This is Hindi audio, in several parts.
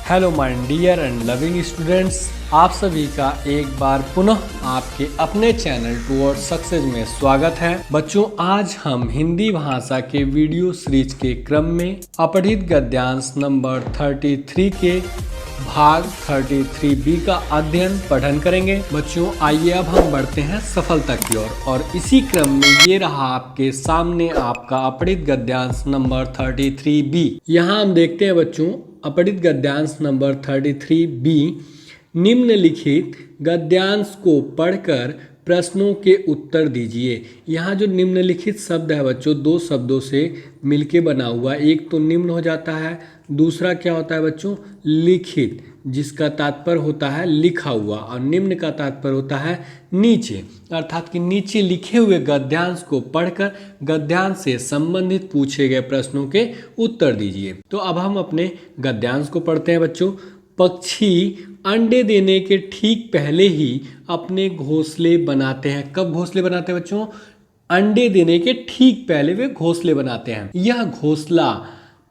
Hello my dear and loving students, आप सभी का एक बार पुनः आपके अपने चैनल टुवर्ड्स सक्सेस में स्वागत है। बच्चों, आज हम हिंदी भाषा के वीडियो सीरीज के क्रम में अपठित गद्यांश नंबर 33 के भाग 33B का अध्ययन पठन करेंगे। बच्चों, आइए अब हम बढ़ते हैं सफलता की ओर और इसी क्रम में ये रहा आपके सामने आपका अपठित गद्यांश नंबर 33B। यहाँ हम देखते हैं बच्चों, अपठित गद्यांश नंबर 33B। निम्नलिखित गद्यांश को पढ़कर प्रश्नों के उत्तर दीजिए। यहाँ जो निम्नलिखित शब्द है बच्चों, दो शब्दों से मिलके बना हुआ, एक तो निम्न हो जाता है, दूसरा क्या होता है बच्चों, लिखित, जिसका तात्पर्य होता है लिखा हुआ, और निम्न का तात्पर्य होता है नीचे, अर्थात कि नीचे लिखे हुए गद्यांश को पढ़कर गद्यांश से संबंधित पूछे गए प्रश्नों के उत्तर दीजिए। तो अब हम अपने गद्यांश को पढ़ते हैं बच्चों। पक्षी अंडे देने के ठीक पहले ही अपने घोंसले बनाते हैं। कब घोंसले बनाते हैं बच्चों? अंडे देने के ठीक पहले वे घोंसले बनाते हैं। यह घोंसला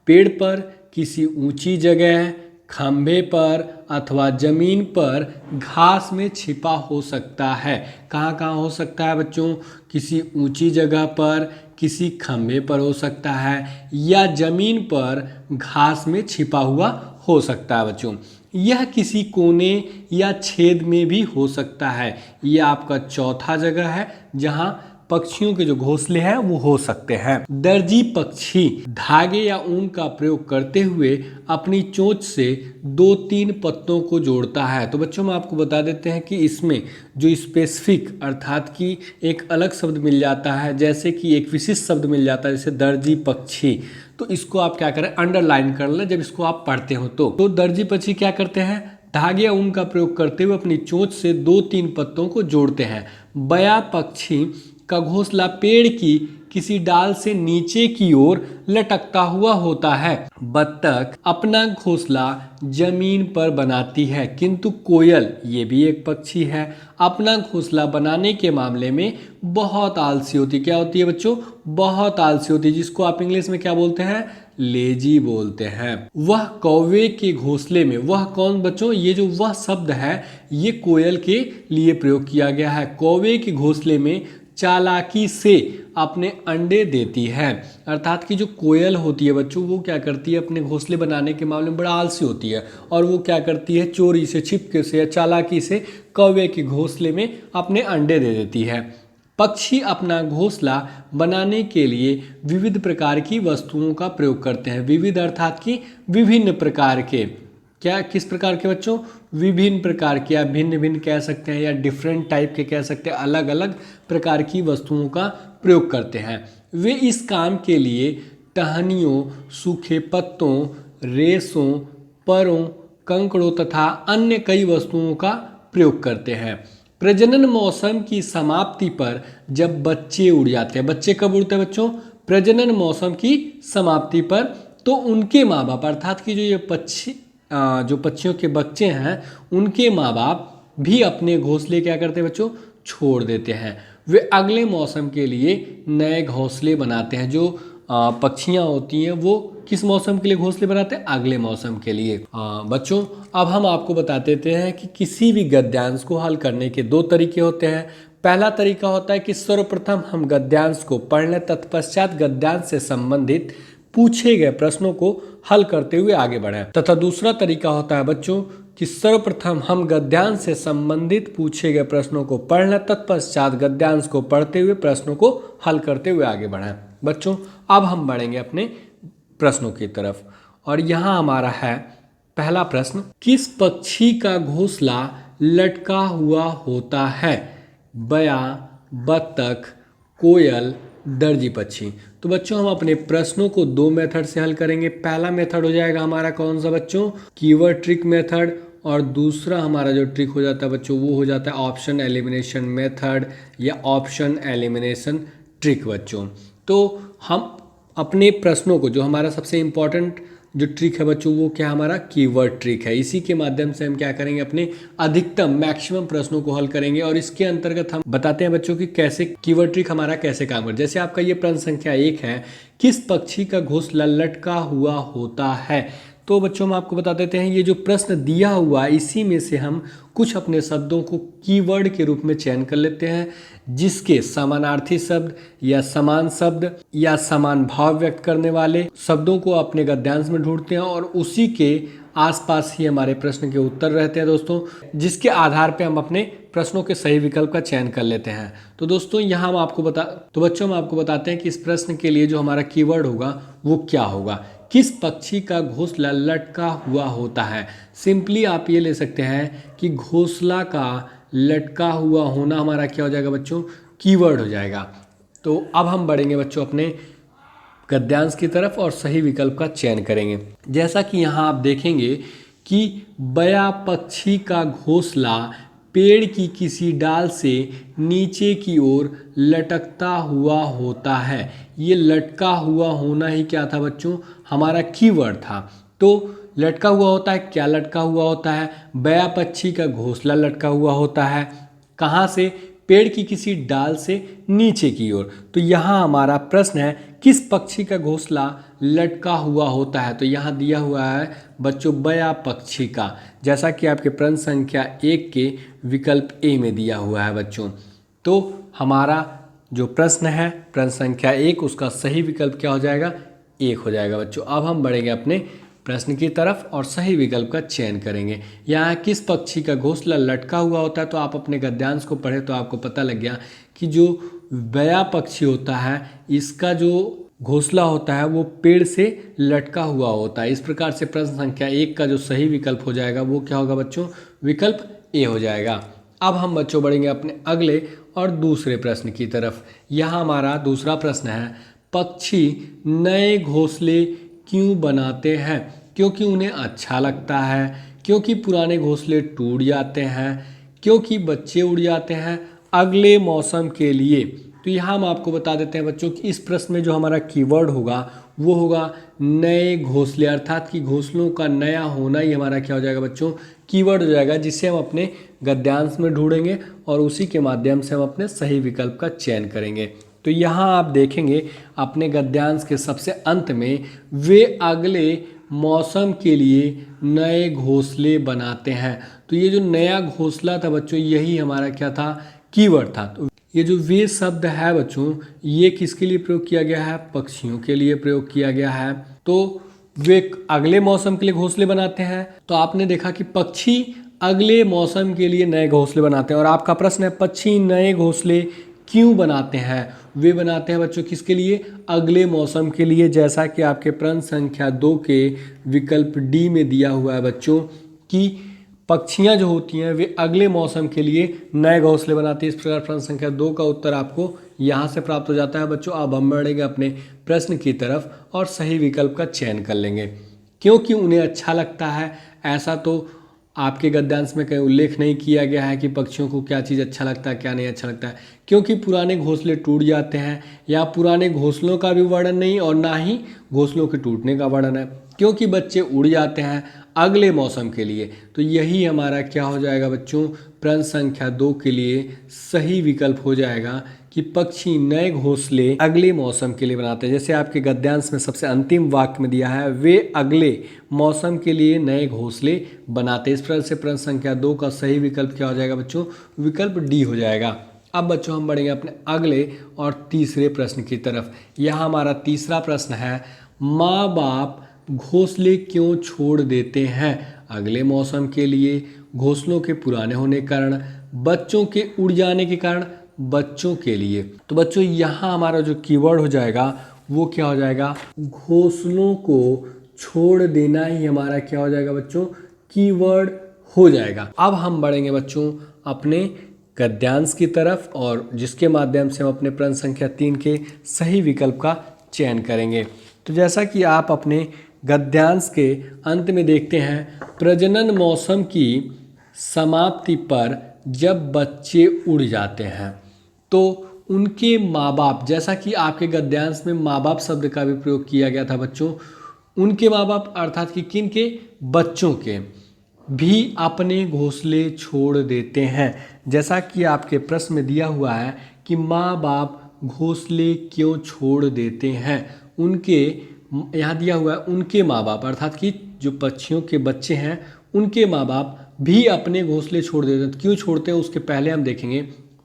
पेड़ पर, किसी ऊंची जगह, खंभे पर अथवा जमीन पर घास में छिपा हो सकता है। कहाँ कहाँ हो सकता है बच्चों? किसी ऊंची जगह पर, किसी खंभे पर हो सकता है, या जमीन पर घास में छिपा हुआ हो सकता है बच्चों। यह किसी कोने या छेद में भी हो सकता है। यह आपका चौथा जगह है जहां पक्षियों के जो घोंसले हैं वो हो सकते हैं। दर्जी पक्षी धागे या ऊन का प्रयोग करते हुए अपनी चोंच से 2-3 पत्तों को जोड़ता है। तो बच्चों, हम आपको बता देते हैं कि इसमें जो स्पेसिफिक अर्थात कि एक अलग शब्द मिल जाता है, जैसे कि एक विशिष्ट शब्द मिल जाता है, जैसे दर्जी पक्षी, तो इसको आप क्या करें, अंडरलाइन कर लें जब इसको आप पढ़ते हो। तो दर्जी पक्षी क्या करते हैं? धागे या ऊन का प्रयोग करते हुए अपनी चोंच से 2-3 पत्तों को जोड़ते हैं। बया पक्षी का घोंसला पेड़ की किसी डाल से नीचे की ओर लटकता हुआ होता है। बत्तख अपना घोंसला जमीन पर बनाती है, किंतु कोयल, ये भी एक पक्षी है, अपना घोंसला बनाने के मामले में बहुत आलसी होती है। क्या होती है बच्चों? बहुत आलसी होती है, जिसको आप इंग्लिश में क्या बोलते हैं? लेजी बोलते हैं। वह कौवे के घोंसले में, वह कौन बच्चों? ये जो वह शब्द है ये कोयल के लिए प्रयोग किया गया है। कौवे के घोंसले में चालाकी से अपने अंडे देती है, अर्थात कि जो कोयल होती है बच्चों, वो क्या करती है, अपने घोंसले बनाने के मामले में बड़ा आलसी होती है, और वो क्या करती है, चोरी से, छिपके से या चालाकी से कौवे के घोंसले में अपने अंडे दे देती है। पक्षी अपना घोंसला बनाने के लिए विविध प्रकार की वस्तुओं का प्रयोग करते हैं। विविध अर्थात कि विभिन्न प्रकार के, क्या, किस प्रकार के बच्चों? विभिन्न प्रकार के, या भिन्न भिन्न कह सकते हैं, या डिफरेंट टाइप के कह सकते हैं, अलग अलग प्रकार की वस्तुओं का प्रयोग करते हैं। वे इस काम के लिए टहनियों, सूखे पत्तों, रेशों, परों, कंकड़ों तथा अन्य कई वस्तुओं का प्रयोग करते हैं। प्रजनन मौसम की समाप्ति पर जब बच्चे उड़ जाते हैं, बच्चे कब उड़ते हैं बच्चों? प्रजनन मौसम की समाप्ति पर, तो उनके माँ बाप, अर्थात कि जो पक्षियों के बच्चे हैं उनके माँ बाप भी अपने घोंसले क्या करते हैं बच्चों? छोड़ देते हैं। वे अगले मौसम के लिए नए घोंसले बनाते हैं। जो पक्षियाँ होती हैं वो किस मौसम के लिए घोंसले बनाते हैं? अगले मौसम के लिए। बच्चों, अब हम आपको बता देते हैं कि किसी भी गद्यांश को हल करने के 2 तरीके होते हैं। पहला तरीका होता है कि सर्वप्रथम हम गद्यांश को पढ़ लें, तत्पश्चात गद्यांश से संबंधित पूछे गए प्रश्नों को हल करते हुए आगे बढ़ें। तथा दूसरा तरीका होता है बच्चों कि सर्वप्रथम हम गद्यांश से संबंधित पूछे गए प्रश्नों को पढ़ लें, तत्पश्चात गद्यांश को पढ़ते हुए प्रश्नों को हल करते हुए आगे बढ़ें। बच्चों, अब हम बढ़ेंगे अपने प्रश्नों की तरफ, और यहाँ हमारा है पहला प्रश्न, किस पक्षी का घोंसला लटका हुआ होता है? बया, बत्तख, कोयल, दर्जी पक्षी। तो बच्चों, हम अपने प्रश्नों को 2 मेथड से हल करेंगे। पहला मेथड हो जाएगा हमारा कौन सा बच्चों? कीवर्ड ट्रिक मेथड, और दूसरा हमारा जो ट्रिक हो जाता है बच्चों वो हो जाता है ऑप्शन एलिमिनेशन मेथड या ऑप्शन एलिमिनेशन ट्रिक बच्चों। तो हम अपने प्रश्नों को, जो हमारा सबसे इम्पॉर्टेंट जो ट्रिक है बच्चों वो क्या, हमारा कीवर्ड ट्रिक है। इसी के माध्यम से हम क्या करेंगे, अपने अधिकतम मैक्सिमम प्रश्नों को हल करेंगे। और इसके अंतर्गत हम बताते हैं बच्चों कि कैसे कीवर्ड ट्रिक हमारा कैसे काम करता है। जैसे आपका ये प्रश्न संख्या 1 है, किस पक्षी का घोंसला लटका हुआ होता है? तो बच्चों हम आपको बता देते हैं, ये जो प्रश्न दिया हुआ है इसी में से हम कुछ अपने शब्दों को कीवर्ड के रूप में चयन कर लेते हैं, जिसके समानार्थी शब्द या समान शब्द या समान भाव व्यक्त करने वाले शब्दों को अपने गद्यांश में ढूंढते हैं और उसी के आसपास ही हमारे प्रश्न के उत्तर रहते हैं दोस्तों, जिसके आधार पे हम अपने प्रश्नों के सही विकल्प का चयन कर लेते हैं। तो दोस्तों यहाँ हम आपको बच्चों हम आपको बताते हैं कि इस प्रश्न के लिए जो हमारा कीवर्ड होगा वो क्या होगा। किस पक्षी का घोंसला लटका हुआ होता है। सिंपली आप ये ले सकते हैं कि घोंसला का लटका हुआ होना हमारा क्या हो जाएगा बच्चों, कीवर्ड हो जाएगा। तो अब हम बढ़ेंगे बच्चों अपने गद्यांश की तरफ और सही विकल्प का चयन करेंगे। जैसा कि यहाँ आप देखेंगे कि बया पक्षी का घोंसला पेड़ की किसी डाल से नीचे की ओर लटकता हुआ होता है। ये लटका हुआ होना ही क्या था बच्चों, हमारा कीवर्ड था। तो लटका हुआ होता है, क्या लटका हुआ होता है, बया पक्षी का घोंसला लटका हुआ होता है। कहाँ से, पेड़ की किसी डाल से नीचे की ओर। तो यहाँ हमारा प्रश्न है किस पक्षी का घोंसला लटका हुआ होता है। तो यहाँ दिया हुआ है बच्चों बया पक्षी का, जैसा कि आपके प्रश्न संख्या 1 के विकल्प ए में दिया हुआ है बच्चों। तो हमारा जो प्रश्न है प्रश्न संख्या 1 उसका सही विकल्प क्या हो जाएगा, 1 हो जाएगा बच्चों। अब हम बढ़ेंगे अपने प्रश्न की तरफ और सही विकल्प का चयन करेंगे। यहाँ किस पक्षी का घोंसला लटका हुआ होता है, तो आप अपने गद्यांश को पढ़े तो आपको पता लग गया कि जो बया पक्षी होता है इसका जो घोंसला होता है वो पेड़ से लटका हुआ होता है। इस प्रकार से प्रश्न संख्या 1 का जो सही विकल्प हो जाएगा वो क्या होगा बच्चों, विकल्प ए हो जाएगा। अब हम बच्चों बढ़ेंगे अपने अगले और दूसरे प्रश्न की तरफ। यहाँ हमारा दूसरा प्रश्न है, पक्षी नए घोंसले क्यों बनाते हैं। क्योंकि उन्हें अच्छा लगता है, क्योंकि पुराने घोंसले टूट जाते हैं, क्योंकि बच्चे उड़ जाते हैं, अगले मौसम के लिए। तो यहाँ हम आपको बता देते हैं बच्चों कि इस प्रश्न में जो हमारा कीवर्ड होगा वो होगा नए घोंसले, अर्थात कि घोंसलों का नया होना ही हमारा क्या हो जाएगा बच्चों, कीवर्ड हो जाएगा, जिससे हम अपने गद्यांश में ढूंढेंगे और उसी के माध्यम से हम अपने सही विकल्प का चयन करेंगे। तो यहाँ आप देखेंगे अपने गद्यांश के सबसे अंत में वे अगले मौसम के लिए नए घोंसले बनाते हैं। तो ये जो नया घोंसला था बच्चों यही हमारा क्या था, कीवर्ड था। तो ये जो वे शब्द है बच्चों ये किसके लिए प्रयोग किया गया है, पक्षियों के लिए प्रयोग किया गया है। तो वे अगले मौसम के लिए घोंसले बनाते हैं। तो आपने देखा कि पक्षी अगले मौसम के लिए नए घोंसले बनाते हैं और आपका प्रश्न है पक्षी नए घोंसले क्यों बनाते हैं। वे बनाते हैं बच्चों किसके लिए, अगले मौसम के लिए, जैसा कि आपके प्रश्न संख्या 2 के विकल्प डी में दिया हुआ है बच्चों कि पक्षियां जो होती हैं वे अगले मौसम के लिए नए घोंसले बनाती हैं। इस प्रकार प्रश्न संख्या 2 का उत्तर आपको यहाँ से प्राप्त हो जाता है बच्चों। अब हम बढ़ेंगे अपने प्रश्न की तरफ और सही विकल्प का चयन कर लेंगे। क्योंकि उन्हें अच्छा लगता है, ऐसा तो आपके गद्यांश में कहीं उल्लेख नहीं किया गया है कि पक्षियों को क्या चीज़ अच्छा लगता है क्या नहीं अच्छा लगता है। क्योंकि पुराने घोंसले टूट जाते हैं, या पुराने घोंसलों का भी वर्णन नहीं और ना ही घोंसलों के टूटने का वर्णन है। क्योंकि बच्चे उड़ जाते हैं अगले मौसम के लिए। तो यही हमारा क्या हो जाएगा बच्चों, प्रश्न संख्या 2 के लिए सही विकल्प हो जाएगा कि पक्षी नए घोंसले अगले मौसम के लिए बनाते हैं। जैसे आपके गद्यांश में सबसे अंतिम वाक्य में दिया है वे अगले मौसम के लिए नए घोंसले बनाते हैं। इस प्रकार से प्रश्न संख्या 2 का सही विकल्प क्या हो जाएगा बच्चों, विकल्प डी हो जाएगा। अब बच्चों हम बढ़ेंगे अपने अगले और तीसरे प्रश्न की तरफ। यहाँ हमारा तीसरा प्रश्न है, माँ बाप घोंसले क्यों छोड़ देते हैं। अगले मौसम के लिए, घोंसलों के पुराने होने के कारण, बच्चों के उड़ जाने के कारण, बच्चों के लिए। तो बच्चों यहाँ हमारा जो कीवर्ड हो जाएगा वो क्या हो जाएगा, घोंसलों को छोड़ देना ही हमारा क्या हो जाएगा बच्चों, कीवर्ड हो जाएगा। अब हम बढ़ेंगे बच्चों अपने गद्यांश की तरफ और जिसके माध्यम से हम अपने प्रश्न संख्या 3 के सही विकल्प का चयन करेंगे। तो जैसा कि आप अपने गद्यांश के अंत में देखते हैं, प्रजनन मौसम की समाप्ति पर जब बच्चे उड़ जाते हैं तो उनके माँ बाप, जैसा कि आपके गद्यांश में माँ बाप शब्द का भी प्रयोग किया गया था बच्चों, उनके माँ बाप अर्थात कि किन के, बच्चों के भी अपने घोंसले छोड़ देते हैं। जैसा कि आपके प्रश्न में दिया हुआ है कि माँ बाप घोंसले क्यों छोड़ देते हैं, उनके यहाँ दिया हुआ है उनके माँ बाप अर्थात कि जो पक्षियों के बच्चे हैं उनके माँ बाप भी अपने घोंसले छोड़ देते हैं। क्यों छोड़ते हैं उसके पहले हम देखेंगे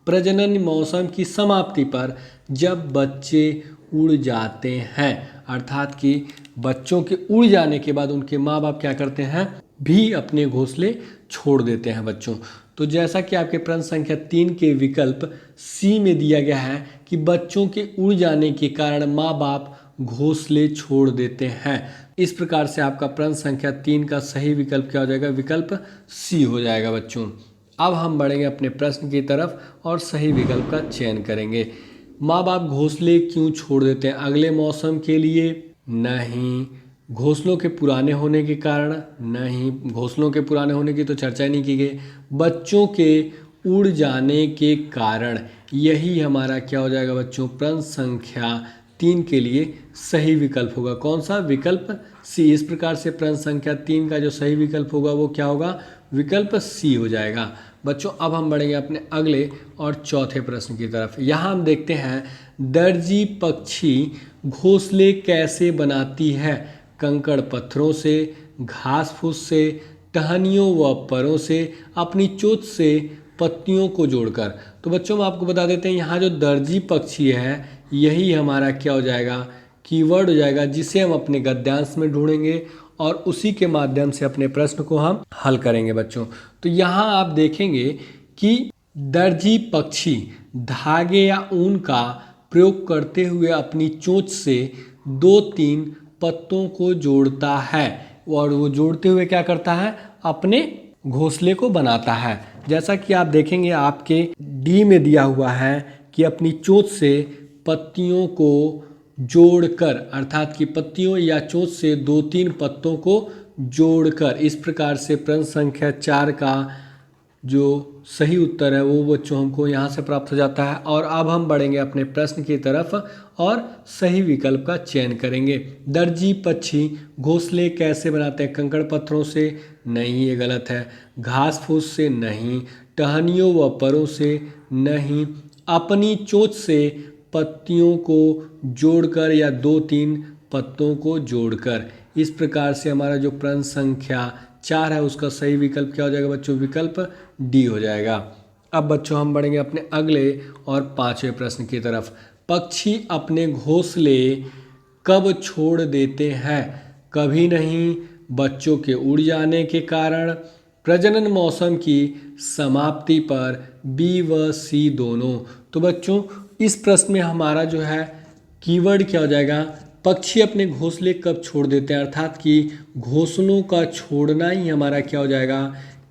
प्रजनन मौसम की समाप्ति पर जब बच्चे उड़ जाते हैं, अर्थात कि बच्चों के उड़ जाने के बाद उनके माँ बाप क्या करते हैं, भी अपने घोंसले छोड़ देते हैं बच्चों। तो जैसा कि आपके प्रश्न संख्या 3 के विकल्प सी में दिया गया है कि बच्चों के उड़ जाने के कारण माँ बाप घोंसले छोड़ देते हैं। इस प्रकार से आपका प्रश्न संख्या 3 का सही विकल्प क्या हो जाएगा, विकल्प सी हो जाएगा बच्चों। अब हम बढ़ेंगे अपने प्रश्न की तरफ और सही विकल्प का चयन करेंगे। माँ बाप घोंसले क्यों छोड़ देते हैं, अगले मौसम के लिए नहीं, घोंसलों के पुराने होने के कारण नहीं, घोंसलों के पुराने होने की तो चर्चा नहीं की गई, बच्चों के उड़ जाने के कारण, यही हमारा क्या हो जाएगा बच्चों, प्रश्न संख्या 3 के लिए सही विकल्प होगा। कौन सा, विकल्प सी। इस प्रकार से प्रश्न संख्या 3 का जो सही विकल्प होगा वो क्या होगा, विकल्प सी हो जाएगा बच्चों। अब हम बढ़ेंगे अपने अगले और चौथे प्रश्न की तरफ। यहाँ हम देखते हैं दर्जी पक्षी घोंसले कैसे बनाती है, कंकड़ पत्थरों से, घास फूस से, टहनियों व परों से, अपनी चोंच से, पत्तियों को जोड़कर। तो बच्चों हम आपको बता देते हैं यहाँ जो दर्जी पक्षी है यही हमारा क्या हो जाएगा, कीवर्ड हो जाएगा, जिसे हम अपने गद्यांश में ढूंढेंगे और उसी के माध्यम से अपने प्रश्न को हम हल करेंगे बच्चों। तो यहाँ आप देखेंगे कि दर्जी पक्षी धागे या ऊन का प्रयोग करते हुए अपनी चोंच से 2-3 पत्तों को जोड़ता है और वो जोड़ते हुए क्या करता है, अपने घोंसले को बनाता है। जैसा कि आप देखेंगे आपके डी में दिया हुआ है कि अपनी चोंच से पत्तियों को जोड़कर, अर्थात कि पत्तियों या चोंच से 2-3 पत्तों को जोड़कर। इस प्रकार से प्रश्न संख्या 4 का जो सही उत्तर है वो बच्चों हमको यहाँ से प्राप्त हो जाता है। और अब हम बढ़ेंगे अपने प्रश्न की तरफ और सही विकल्प का चयन करेंगे। दर्जी पक्षी घोंसले कैसे बनाते हैं, कंकड़ पत्थरों से, नहीं ये गलत है, घास फूस से नहीं, टहनियों व परों से नहीं, अपनी चोंच से पत्तियों को जोड़कर या 2-3 पत्तों को जोड़कर। इस प्रकार से हमारा जो प्रश्न संख्या 4 है उसका सही विकल्प क्या हो जाएगा बच्चों, विकल्प डी हो जाएगा। अब बच्चों हम बढ़ेंगे अपने अगले और 5वें प्रश्न की तरफ। पक्षी अपने घोंसले कब छोड़ देते हैं, कभी नहीं, बच्चों के उड़ जाने के कारण, प्रजनन मौसम की समाप्ति पर, बी व सी दोनों। तो बच्चों इस प्रश्न में हमारा जो है कीवर्ड क्या हो जाएगा, पक्षी अपने घोंसले कब छोड़ देते हैं, अर्थात कि घोंसलों का छोड़ना ही हमारा क्या हो जाएगा,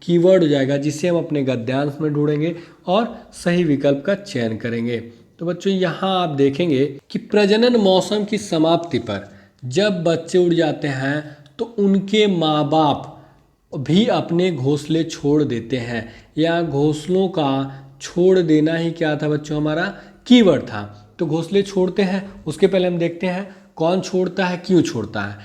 कीवर्ड हो जाएगा, जिसे हम अपने गद्यांश में ढूंढेंगे और सही विकल्प का चयन करेंगे। तो बच्चों यहाँ आप देखेंगे कि प्रजनन मौसम की समाप्ति पर जब बच्चे उड़ जाते हैं तो उनके माँ बाप भी अपने घोंसले छोड़ देते हैं, या घोंसलों का छोड़ देना ही क्या था बच्चों, हमारा कीवर्ड था। तो घोंसले छोड़ते हैं, उसके पहले हम देखते हैं कौन छोड़ता है, क्यों छोड़ता है।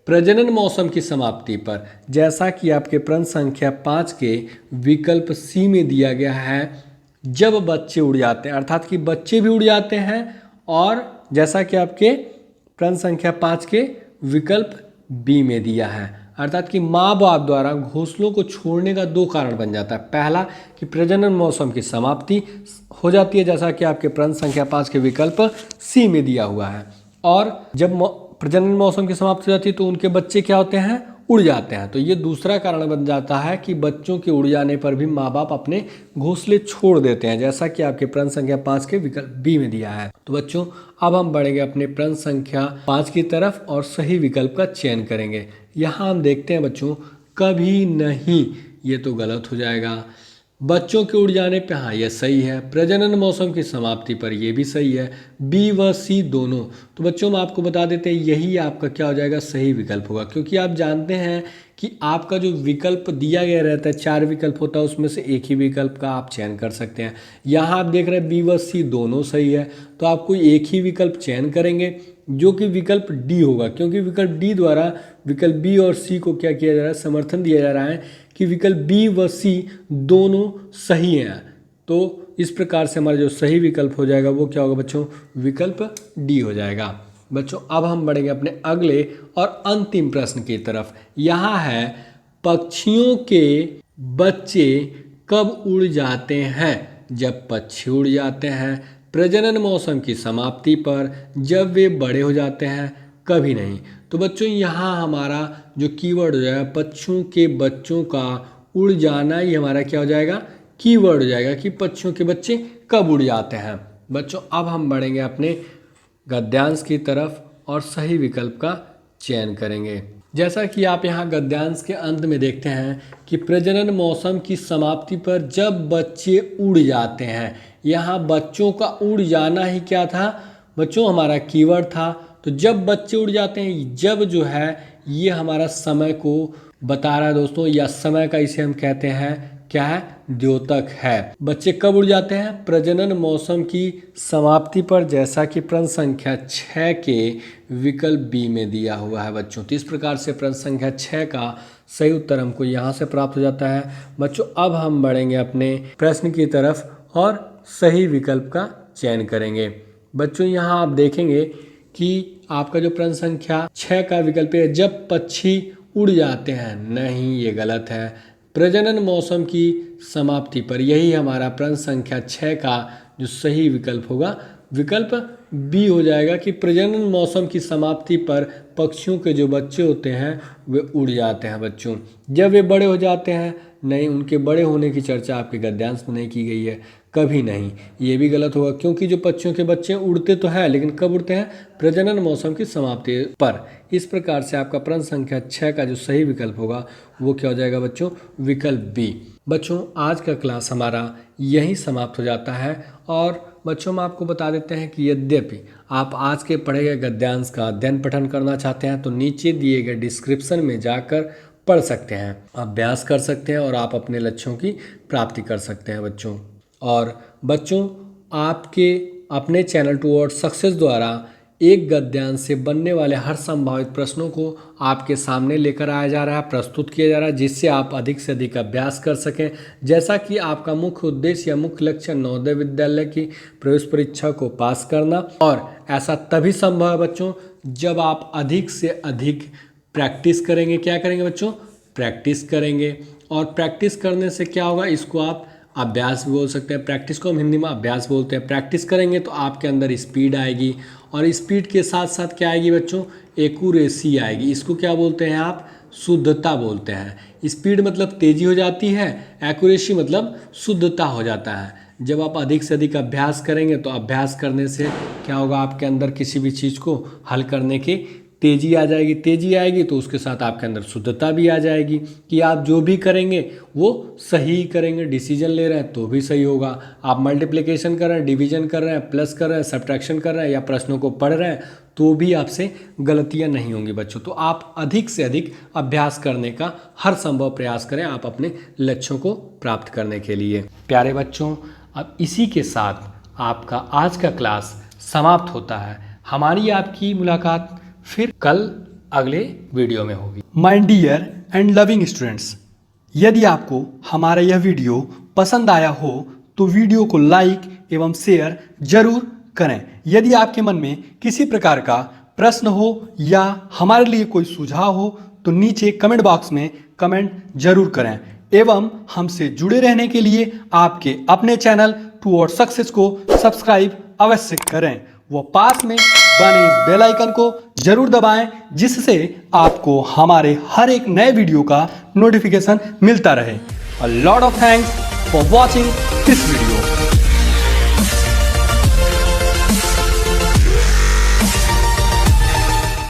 प्रजनन मौसम की समाप्ति पर, जैसा कि आपके प्रश्न संख्या 5 के विकल्प सी में दिया गया है, जब बच्चे उड़ जाते हैं, अर्थात कि बच्चे भी उड़ जाते हैं, और जैसा कि आपके प्रश्न संख्या 5 के विकल्प बी में दिया है, अर्थात कि माँ बाप द्वारा घोंसलों को छोड़ने का 2 कारण बन जाता है। पहला कि प्रजनन मौसम की समाप्ति हो जाती है, जैसा कि आपके प्रश्न संख्या 5 के विकल्प सी में दिया हुआ है, और जब प्रजनन मौसम की समाप्ति हो जाती है तो उनके बच्चे क्या होते हैं, उड़ जाते हैं। तो ये दूसरा कारण बन जाता है कि बच्चों के उड़ जाने पर भी माँ बाप अपने घोंसले छोड़ देते हैं, जैसा कि आपके प्रश्न संख्या 5 के विकल्प बी में दिया है। तो बच्चों अब हम बढ़ेंगे अपने प्रश्न संख्या 5 की तरफ और सही विकल्प का चयन करेंगे। यहाँ हम देखते हैं बच्चों, कभी नहीं, ये तो गलत हो जाएगा। बच्चों के उड़ जाने पे, हाँ यह सही है। प्रजनन मौसम की समाप्ति पर, ये भी सही है। बी व सी दोनों। तो बच्चों हम आपको बता देते हैं यही आपका क्या हो जाएगा, सही विकल्प होगा, क्योंकि आप जानते हैं कि आपका जो विकल्प दिया गया रहता है, 4 विकल्प होता है, उसमें से एक ही विकल्प का आप चयन कर सकते हैं। यहाँ आप देख रहे हैं बी व सी दोनों सही है, तो आपको एक ही विकल्प चयन करेंगे जो कि विकल्प डी होगा, क्योंकि विकल्प डी द्वारा विकल्प बी और सी को क्या किया जा रहा है, समर्थन दिया जा रहा है कि विकल्प बी व सी दोनों सही हैं। तो इस प्रकार से हमारा जो सही विकल्प हो जाएगा वो क्या होगा बच्चों, विकल्प डी हो जाएगा। बच्चों अब हम बढ़ेंगे अपने अगले और अंतिम प्रश्न की तरफ। यहाँ है, पक्षियों के बच्चे कब उड़ जाते हैं? जब पक्षी उड़ जाते हैं, प्रजनन मौसम की समाप्ति पर, जब वे बड़े हो जाते हैं, कभी नहीं। तो बच्चों यहाँ हमारा जो कीवर्ड हो जाएगा, पक्षियों के बच्चों का उड़ जाना, ये हमारा क्या हो जाएगा? कीवर्ड हो जाएगा कि पक्षियों के बच्चे कब उड़ जाते हैं। बच्चों अब हम बढ़ेंगे अपने गद्यांश की तरफ और सही विकल्प का चयन करेंगे। जैसा कि आप यहाँ गद्यांश के अंत में देखते हैं कि प्रजनन मौसम की समाप्ति पर जब बच्चे उड़ जाते हैं, यहाँ बच्चों का उड़ जाना ही क्या था बच्चों? हमारा कीवर्ड था। तो जब बच्चे उड़ जाते हैं, जब जो है ये हमारा समय को बता रहा है दोस्तों, या समय का इसे हम कहते हैं क्या है? द्योतक है। बच्चे कब उड़ जाते हैं? प्रजनन मौसम की समाप्ति पर, जैसा कि प्रश्न संख्या 6 के विकल्प बी में दिया हुआ है बच्चों। तो इस प्रकार से प्रश्न संख्या 6 का सही उत्तर हमको यहाँ से प्राप्त हो जाता है। बच्चों अब हम बढ़ेंगे अपने प्रश्न की तरफ और सही विकल्प का चयन करेंगे। बच्चों यहाँ आप देखेंगे कि आपका जो प्रश्न संख्या 6 का विकल्प है, जब पक्षी उड़ जाते हैं, नहीं ये गलत है। प्रजनन मौसम की समाप्ति पर, यही हमारा प्रश्न संख्या 6 का जो सही विकल्प होगा, विकल्प बी हो जाएगा कि प्रजनन मौसम की समाप्ति पर पक्षियों के जो बच्चे होते हैं वे उड़ जाते हैं बच्चों। जब वे बड़े हो जाते हैं, नहीं, उनके बड़े होने की चर्चा आपके गद्यांश में नहीं की गई है, कभी नहीं। ये भी गलत होगा क्योंकि जो पक्षियों के बच्चे उड़ते तो हैं, लेकिन कब उड़ते हैं? प्रजनन मौसम की समाप्ति पर। इस प्रकार से आपका प्रश्न संख्या 6 का जो सही विकल्प होगा वो क्या हो जाएगा बच्चों? विकल्प बी। बच्चों आज का क्लास हमारा यहीं समाप्त हो जाता है। और बच्चों हम आपको बता देते हैं कि यद्यपि आप आज के पढ़े गए गद्यांश का अध्ययन पठन करना चाहते हैं तो नीचे दिए गए डिस्क्रिप्शन में जाकर पढ़ सकते हैं, अभ्यास कर सकते हैं और आप अपने लक्ष्यों की प्राप्ति कर सकते हैं बच्चों। और बच्चों आपके अपने चैनल टुवर्ड्स सक्सेस द्वारा एक गद्यांश से बनने वाले हर संभावित प्रश्नों को आपके सामने लेकर आया जा रहा है, प्रस्तुत किया जा रहा है, जिससे आप अधिक से अधिक अभ्यास कर सकें। जैसा कि आपका मुख्य उद्देश्य या मुख्य लक्ष्य नवोदय विद्यालय की प्रवेश परीक्षा को पास करना, और ऐसा तभी संभव है बच्चों जब आप अधिक से अधिक प्रैक्टिस करेंगे। क्या करेंगे बच्चों? प्रैक्टिस करेंगे। और प्रैक्टिस करने से क्या होगा? इसको आप अभ्यास भी बोल सकते हैं। प्रैक्टिस को हम हिंदी में अभ्यास बोलते हैं। प्रैक्टिस करेंगे तो आपके अंदर स्पीड आएगी, और स्पीड के साथ साथ क्या आएगी बच्चों? एक्यूरेसी आएगी। इसको क्या बोलते हैं आप? शुद्धता बोलते हैं। स्पीड मतलब तेजी हो जाती है, एक्यूरेसी मतलब शुद्धता हो जाता है। जब आप अधिक से अधिक अभ्यास करेंगे तो अभ्यास करने से क्या होगा? आपके अंदर किसी भी चीज़ को हल करने की तेजी आ जाएगी। तेजी आएगी तो उसके साथ आपके अंदर शुद्धता भी आ जाएगी कि आप जो भी करेंगे वो सही करेंगे। डिसीजन ले रहे हैं तो भी सही होगा। आप मल्टीप्लिकेशन कर रहे हैं, डिवीजन कर रहे हैं, प्लस कर रहे हैं, सब्ट्रैक्शन कर रहे हैं या प्रश्नों को पढ़ रहे हैं तो भी आपसे गलतियां नहीं होंगी बच्चों। तो आप अधिक से अधिक अभ्यास करने का हर संभव प्रयास करें आप अपने लक्ष्यों को प्राप्त करने के लिए। प्यारे बच्चों, अब इसी के साथ आपका आज का क्लास समाप्त होता है। हमारी आपकी मुलाकात फिर कल अगले वीडियो में होगी। My dear and loving students, यदि आपको हमारा यह वीडियो पसंद आया हो तो वीडियो को लाइक एवं शेयर जरूर करें। यदि आपके मन में किसी प्रकार का प्रश्न हो या हमारे लिए कोई सुझाव हो तो नीचे कमेंट बॉक्स में कमेंट जरूर करें। एवं हमसे जुड़े रहने के लिए आपके अपने चैनल टुवर्ड्स सक्सेस को सब्सक्राइब अवश्य करें। वो पास में बने इस बेल आइकन को जरूर दबाएं, जिससे आपको हमारे हर एक नए वीडियो का नोटिफिकेशन मिलता रहे। A lot of thanks for watching this video.